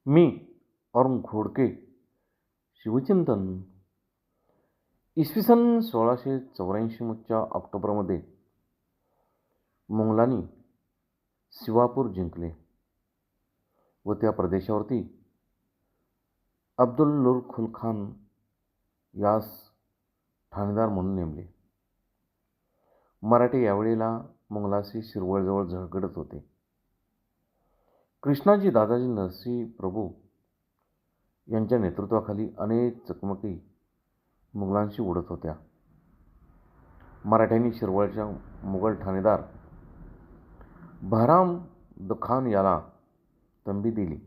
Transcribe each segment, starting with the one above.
मी अरुण खोडके. शिवचिंतन. इसवी सन 1684च्या ऑक्टोबरमध्ये मोंगलांनी सिवापूर जिंकले व त्या प्रदेशावरती अब्दुल खान यास ठाणेदार म्हणून नेमले. मराठे यावेळेला मोंगलाशी शिरवळजवळ झगडत होते. कृष्णाजी दादाजी नरसी प्रभू यांच्या नेतृत्वाखाली अनेक चकमकी मुघलांशी उडत होत्या. मराठ्यांनी शिरवळच्या मुघल ठाणेदार बहराम खान याला तंबी दिली.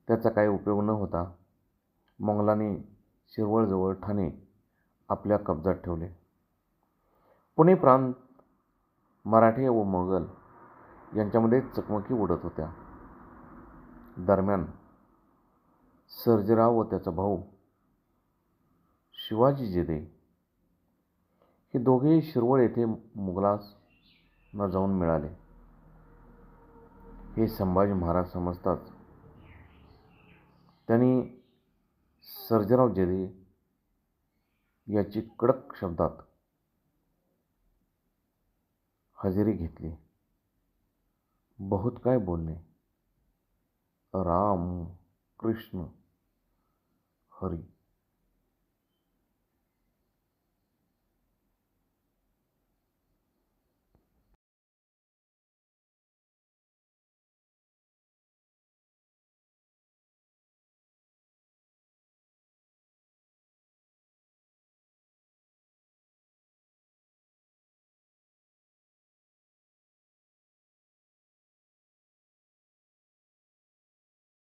त्याचा काही उपयोग न होता मोंगलांनी शिरवळजवळ ठाणे आपल्या कब्जात ठेवले. पुणे प्रांत मराठे व मोगल यांच्यामध्ये चकमकी उडत होत्या. दरम्यान सर्जेराव व त्याचा भाऊ शिवाजी जेदे हे दोघेही शिरवळ येथे मुघलांना जाऊन मिळाले. हे संभाजी महाराज समजताच त्यांनी सर्जेराव जेदे याची कडक शब्दात हजेरी घेतली. बहुत काय बोलणे, राम कृष्ण हरी.